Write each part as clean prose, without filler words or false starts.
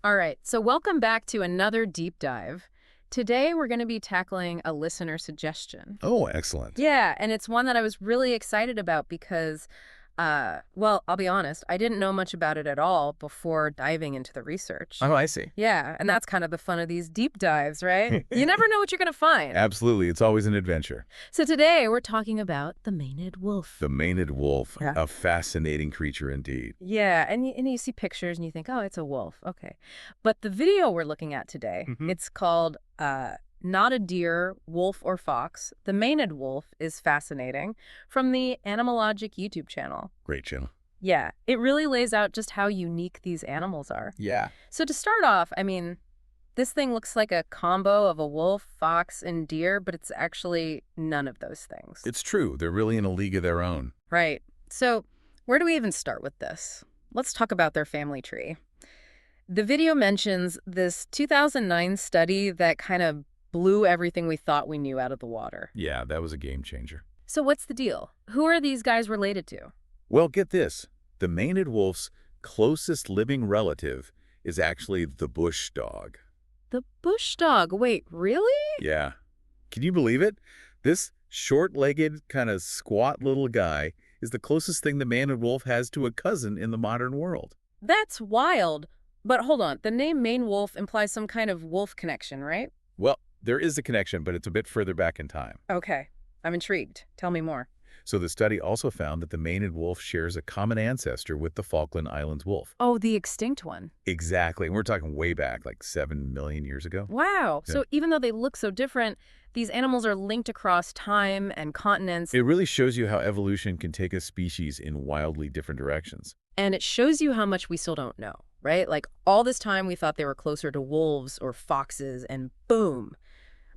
All right, so welcome back to another deep dive. Today we're going to be tackling a listener suggestion. Oh, excellent. Yeah, and it's one that I was really excited about because, well, I'll be honest, I didn't know much about it at all before diving into the research. Oh, I see. Yeah, and that's kind of the fun of these deep dives, right? You never know what you're going to find. Absolutely. It's always an adventure. So today we're talking about the Canid wolf. The Canid wolf, Yeah. a fascinating creature indeed. Yeah, and you see pictures and you think, oh, it's a wolf. Okay. But the video we're looking at today, Mhm. it's called Not a Deer, Wolf or Fox. The Canid wolf is fascinating from the Animalogic YouTube channel. Great channel. Yeah, it really lays out just how unique these animals are. Yeah. So to start off, I mean, this thing looks like a combo of a wolf, fox, and deer, but it's actually none of those things. It's true. They're really in a league of their own. Right. So where do we even start with this? Let's talk about their family tree. The video mentions this 2009 study that kind of blew everything we thought we knew out of the water. Yeah, that was a game changer. So what's the deal? Who are these guys related to? Well, get this. The Canid wolf's closest living relative is actually the bush dog. The bush dog. Wait, really? Yeah. Can you believe it? This short-legged, kind of squat little guy is the closest thing the Canid wolf has to a cousin in the modern world. That's wild. But hold on, the name Maine wolf implies some kind of wolf connection, right? Well, there is a connection, but it's a bit further back in time. Okay, I'm intrigued. Tell me more. So the study also found that the Canid wolf shares a common ancestor with the Falkland Islands wolf. Oh, the extinct one. Exactly. And we're talking way back, like 7 million years ago. Wow. Yeah. So even though they look so different, these animals are linked across time and continents, It really shows you how evolution can take a species in wildly different directions. and it shows you how much we still don't know, right? Like all this time we thought they were closer to wolves or foxes, and boom,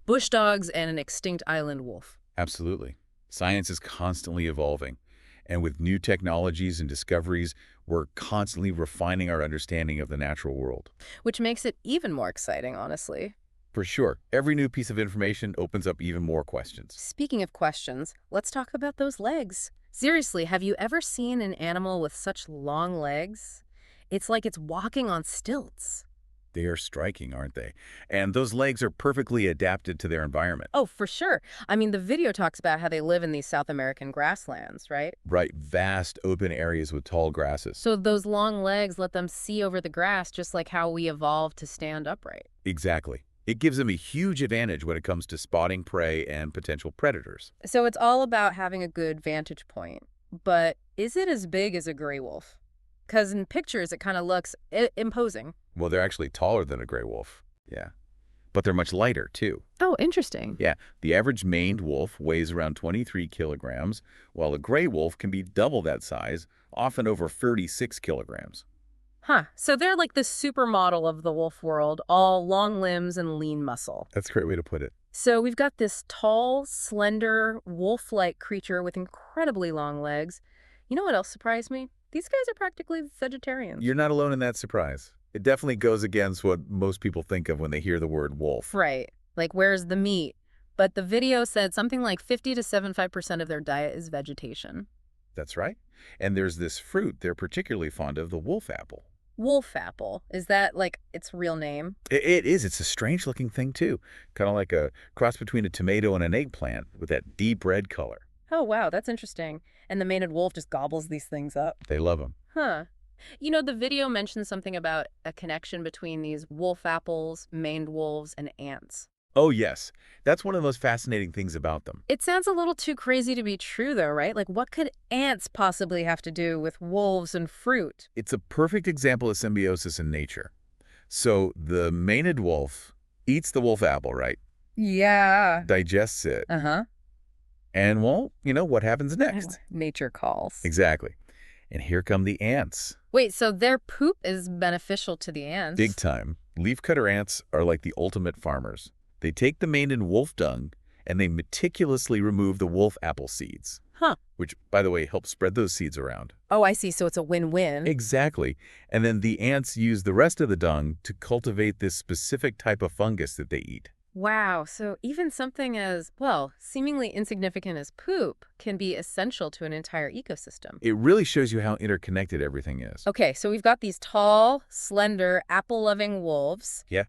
bush dogs and an extinct island wolf. Absolutely. Science is constantly evolving. And with new technologies and discoveries, we're constantly refining our understanding of the natural world. Which makes it even more exciting, honestly. For sure, every new piece of information opens up even more questions. Speaking of questions, let's talk about those legs. Seriously, have you ever seen an animal with such long legs? It's like it's walking on stilts. They are striking, aren't they? And those legs are perfectly adapted to their environment. Oh, for sure. I mean, the video talks about how they live in these South American grasslands, right? Right, vast open areas with tall grasses. So those long legs let them see over the grass, just like how we evolved to stand upright. Exactly. It gives them a huge advantage when it comes to spotting prey and potential predators. So it's all about having a good vantage point. But is it as big as a gray wolf? Because in pictures, it kind of looks imposing. Well, they're actually taller than a gray wolf. Yeah. But they're much lighter, too. Oh, interesting. Yeah, the average maned wolf weighs around 23 kilograms, while a gray wolf can be double that size, often over 36 kilograms. Huh. So they're like the supermodel of the wolf world, all long limbs and lean muscle. That's a great way to put it. So we've got this tall, slender, wolf-like creature with incredibly long legs. You know what else surprised me? These guys are practically vegetarians. You're not alone in that surprise. It definitely goes against what most people think of when they hear the word wolf. Right. Like, where's the meat? But the video said something like 50 to 75% of their diet is vegetation. That's right. And there's this fruit they're particularly fond of, the wolf apple. Wolf apple. Is that, like, its real name? It is. It's a strange-looking thing, too. Kind of like a cross between a tomato and an eggplant with that deep red color. Oh, wow, that's interesting. And the Canid wolf just gobbles these things up. They love them. Huh. You know, the video mentions something about a connection between these wolf apples, maned wolves, and ants. Oh, yes. That's one of the most fascinating things about them. It sounds a little too crazy to be true, though, right? Like, what could ants possibly have to do with wolves and fruit? It's a perfect example of symbiosis in nature. So the Canid wolf eats the wolf apple, right? Yeah. Digests it. Uh-huh. And, well, you know what happens next? Nature calls. Exactly. And here come the ants. Wait, so their poop is beneficial to the ants? Big time. Leafcutter ants are like the ultimate farmers. They take the Canid wolf dung and they meticulously remove the wolf apple seeds. Huh. Which, by the way, helps spread those seeds around. Oh, I see. So it's a win-win. Exactly. And then the ants use the rest of the dung to cultivate this specific type of fungus that they eat. Wow, so even something as, well, seemingly insignificant as poop can be essential to an entire ecosystem. It really shows you how interconnected everything is. Okay, so we've got these tall, slender, apple-loving wolves, Yeah.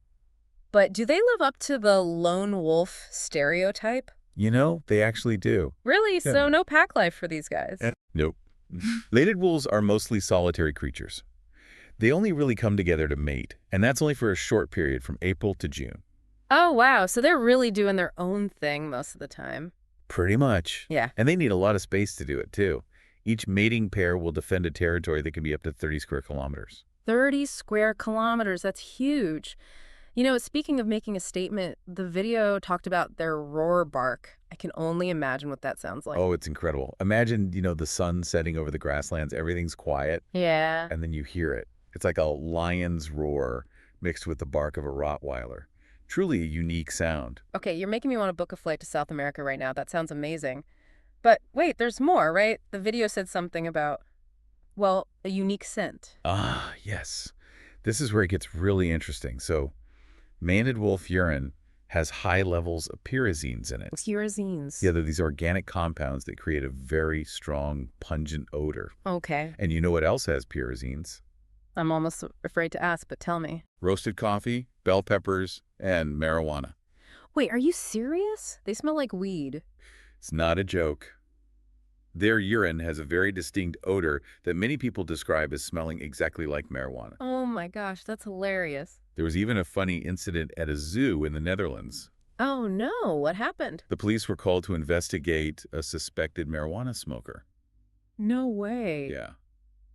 but do they live up to the lone wolf stereotype? You know, they actually do. Really? Yeah. So no pack life for these guys? Nope. Mated wolves are mostly solitary creatures. They only really come together to mate, and that's only for a short period from April to June. Oh, wow, so they're really doing their own thing most of the time. Pretty much. Yeah. And they need a lot of space to do it, too. Each mating pair will defend a territory that can be up to 30 square kilometers. 30 square kilometers, that's huge. You know, speaking of making a statement, the video talked about their roar bark. I can only imagine what that sounds like. Oh, it's incredible. Imagine, the sun setting over the grasslands, everything's quiet, Yeah. and then you hear it. It's like a lion's roar mixed with the bark of a Rottweiler. Truly a unique sound. Okay, you're making me want to book a flight to South America right now. That sounds amazing. But wait, there's more, right? The video said something about, well, a unique scent. Ah, yes. This is where it gets really interesting. So, maned wolf urine has high levels of pyrazines in it. Pyrazines. Yeah, they're these organic compounds that create a very strong, pungent odor. Okay. And you know what else has pyrazines? I'm almost afraid to ask, but tell me. Roasted coffee, bell peppers, and marijuana. Wait, are you serious? They smell like weed. It's not a joke. Their urine has a very distinct odor that many people describe as smelling exactly like marijuana. Oh my gosh, that's hilarious. There was even a funny incident at a zoo in the Netherlands. Oh no, what happened? The police were called to investigate a suspected marijuana smoker. No way. Yeah.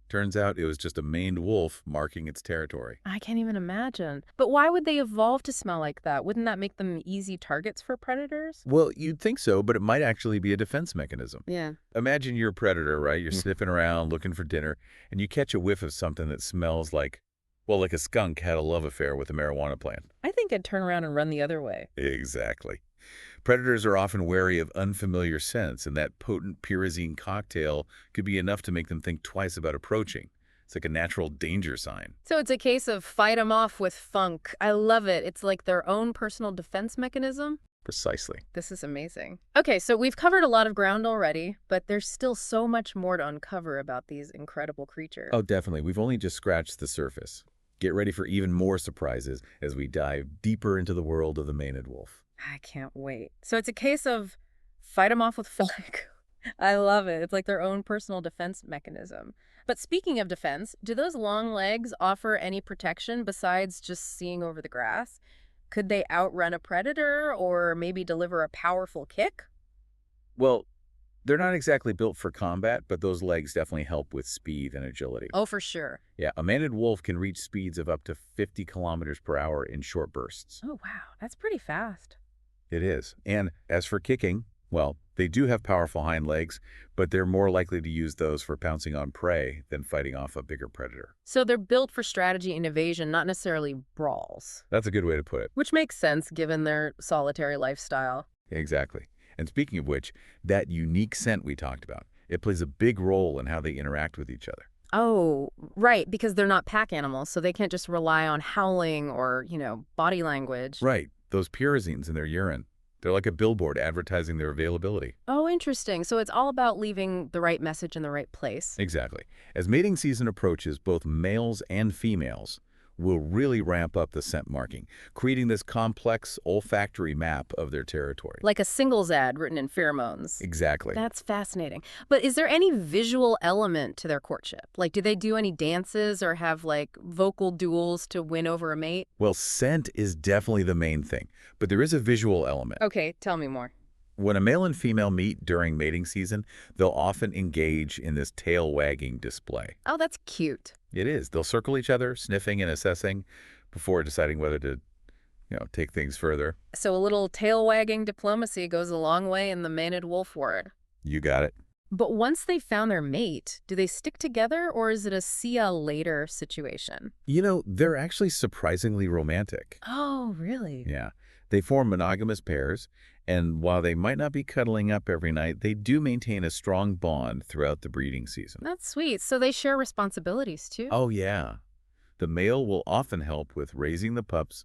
Turns out it was just a maned wolf marking its territory. I can't even imagine. But why would they evolve to smell like that? Wouldn't that make them easy targets for predators? Well, you'd think so, but it might actually be a defense mechanism. Yeah. Imagine you're a predator, right? You're sniffing around looking for dinner, and you catch a whiff of something that smells like, well, like a skunk had a love affair with a marijuana plant. I think I'd turn around and run the other way. Exactly. Predators are often wary of unfamiliar scents, and that potent pyrazine cocktail could be enough to make them think twice about approaching. It's like a natural danger sign. So it's a case of fight 'em off with funk. I love it. It's like their own personal defense mechanism. Precisely. This is amazing. Okay, so we've covered a lot of ground already, but there's still so much more to uncover about these incredible creatures. Oh, definitely. We've only just scratched the surface. Get ready for even more surprises as we dive deeper into the world of the maned wolf. I can't wait. So it's a case of fight 'em off with funk. I love it. It's like their own personal defense mechanism. But speaking of defense, do those long legs offer any protection besides just seeing over the grass? Could they outrun a predator or maybe deliver a powerful kick? Well, they're not exactly built for combat, but those legs definitely help with speed and agility. Oh, for sure. Yeah, a maned wolf can reach speeds of up to 50 kilometers per hour in short bursts. Oh, wow. That's pretty fast. It is. And as for kicking, well, they do have powerful hind legs, but they're more likely to use those for pouncing on prey than fighting off a bigger predator. So they're built for strategy and evasion, not necessarily brawls. That's a good way to put it. Which makes sense given their solitary lifestyle. Exactly. And speaking of which, that unique scent we talked about, it plays a big role in how they interact with each other. Oh, right, because they're not pack animals, so they can't just rely on howling or, body language. Right. Those pyrazines in their urine. They're like a billboard advertising their availability. Oh, interesting. So it's all about leaving the right message in the right place. Exactly. As mating season approaches, both males and females will really ramp up the scent marking, creating this complex olfactory map of their territory. Like a singles ad written in pheromones. Exactly. That's fascinating. But is there any visual element to their courtship? Like, do they do any dances or have, vocal duels to win over a mate? Well, scent is definitely the main thing, but there is a visual element. Okay, tell me more. When a male and female meet during mating season, they'll often engage in this tail-wagging display. Oh, that's cute. It is. They'll circle each other, sniffing and assessing before deciding whether to, take things further. So a little tail-wagging diplomacy goes a long way in the maned wolf word. You got it. But once they've found their mate, do they stick together or is it a see ya later situation? They're actually surprisingly romantic. Oh, really? Yeah. They form monogamous pairs, and while they might not be cuddling up every night, they do maintain a strong bond throughout the breeding season. That's sweet. So they share responsibilities too? Oh, yeah. The male will often help with raising the pups,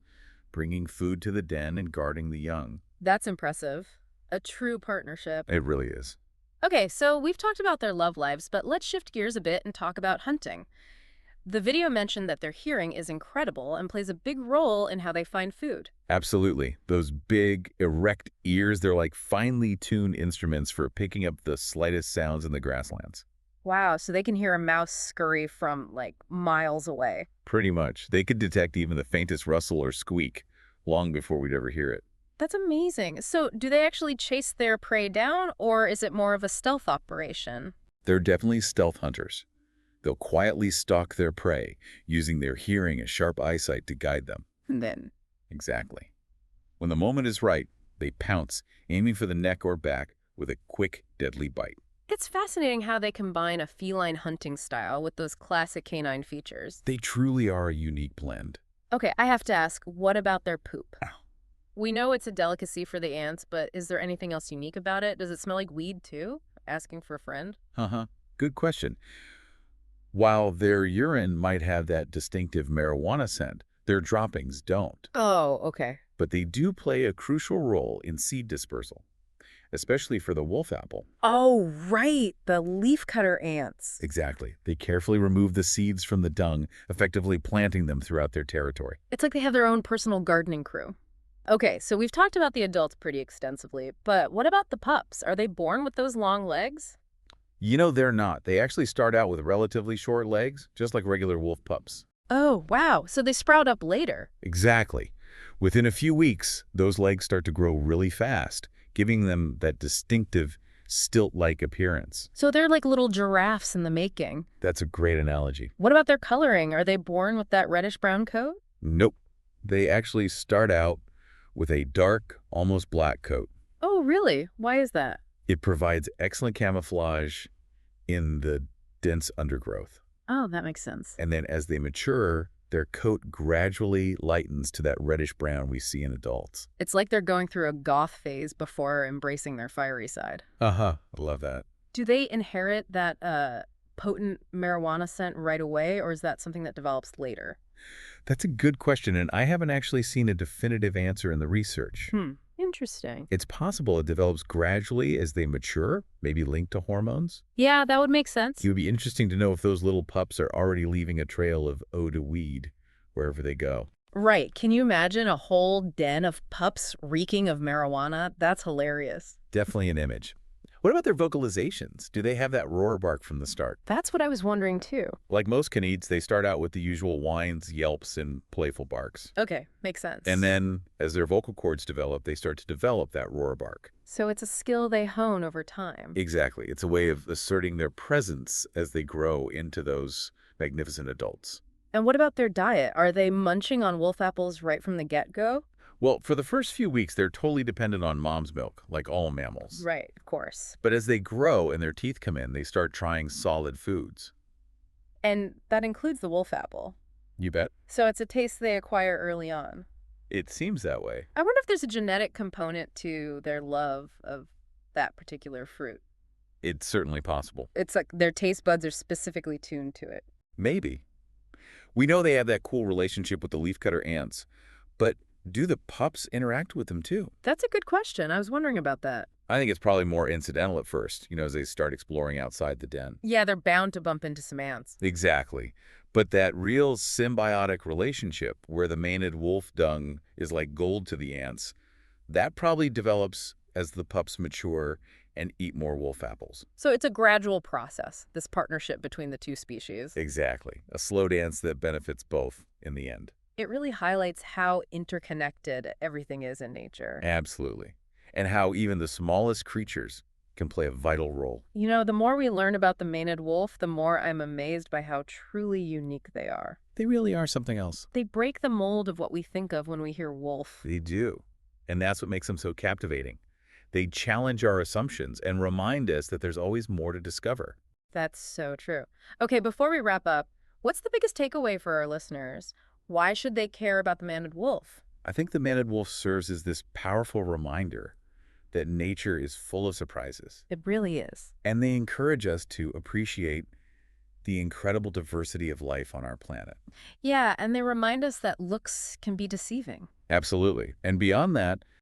bringing food to the den and guarding the young. That's impressive. A true partnership. It really is. Okay, so we've talked about their love lives, but let's shift gears a bit and talk about hunting. The video mentioned that their hearing is incredible and plays a big role in how they find food. Absolutely. Those big, erect ears, they're like finely tuned instruments for picking up the slightest sounds in the grasslands. Wow, so they can hear a mouse scurry from, like, miles away. Pretty much. They could detect even the faintest rustle or squeak long before we'd ever hear it. That's amazing. So do they actually chase their prey down, or is it more of a stealth operation? They're definitely stealth hunters. They'll quietly stalk their prey, using their hearing and sharp eyesight to guide them. And then, Exactly. When the moment is right, they pounce, aiming for the neck or back with a quick, deadly bite. it's fascinating how they combine a feline hunting style with those classic canine features. They truly are a unique blend. Okay, I have to ask, what about their poop? We know it's a delicacy for the ants, but is there anything else unique about it? Does it smell like weed, too? Asking for a friend? Uh-huh. Good question. While their urine might have that distinctive marijuana scent, their droppings don't. Oh, okay. But they do play a crucial role in seed dispersal, especially for the wolf apple. Oh, right. The leafcutter ants. Exactly. They carefully remove the seeds from the dung, effectively planting them throughout their territory. It's like they have their own personal gardening crew. Okay, so we've talked about the adults pretty extensively, but what about the pups? Are they born with those long legs? You know, they're not. They actually start out with relatively short legs, just like regular wolf pups. Oh, wow. So they sprout up later. Exactly. Within a few weeks, those legs start to grow really fast, giving them that distinctive stilt-like appearance. So they're like little giraffes in the making. That's a great analogy. What about their coloring? Are they born with that reddish-brown coat? Nope. They actually start out with a dark, almost black coat. Oh, really? Why is that? It provides excellent camouflage in the dense undergrowth. Oh, that makes sense. And then as they mature, their coat gradually lightens to that reddish-brown we see in adults. It's like they're going through a goth phase before embracing their fiery side. Uh-huh. I love that. Do they inherit that potent marijuana scent right away, or is that something that develops later? That's a good question, and I haven't actually seen a definitive answer in the research. Interesting. It's possible it develops gradually as they mature, maybe linked to hormones. Yeah, that would make sense. It would be interesting to know if those little pups are already leaving a trail of eau de weed wherever they go. Right. Can you imagine a whole den of pups reeking of marijuana? That's hilarious. Definitely an image. What about their vocalizations? Do they have that roar bark from the start? That's what I was wondering, too. Like most canids, they start out with the usual whines, yelps, and playful barks. Okay, makes sense. And then, as their vocal cords develop, they start to develop that roar bark. So it's a skill they hone over time. Exactly. It's a way of asserting their presence as they grow into those magnificent adults. And what about their diet? Are they munching on wolf apples right from the get-go? Well, for the first few weeks, they're totally dependent on mom's milk, like all mammals. Right, of course. But as they grow and their teeth come in, they start trying solid foods. And that includes the wolf apple. You bet. So it's a taste they acquire early on. It seems that way. I wonder if there's a genetic component to their love of that particular fruit. It's certainly possible. It's like their taste buds are specifically tuned to it. Maybe. We know they have that cool relationship with the leafcutter ants, but do the pups interact with them too? That's a good question. I was wondering about that. I think it's probably more incidental at first, as they start exploring outside the den. Yeah, they're bound to bump into some ants. Exactly. But that real symbiotic relationship where the maned wolf dung is like gold to the ants, that probably develops as the pups mature and eat more wolf apples. So it's a gradual process, this partnership between the two species. Exactly. A slow dance that benefits both in the end. It really highlights how interconnected everything is in nature. Absolutely. And how even the smallest creatures can play a vital role. You know, the more we learn about the maned wolf, the more I'm amazed by how truly unique they are. They really are something else. They break the mold of what we think of when we hear wolf. They do. And that's what makes them so captivating. They challenge our assumptions and remind us that there's always more to discover. That's so true. Okay, before we wrap up, what's the biggest takeaway for our listeners? Why should they care about the maned wolf? I think the maned wolf serves as this powerful reminder that nature is full of surprises. It really is. And they encourage us to appreciate the incredible diversity of life on our planet. Yeah, and they remind us that looks can be deceiving. Absolutely. And beyond that,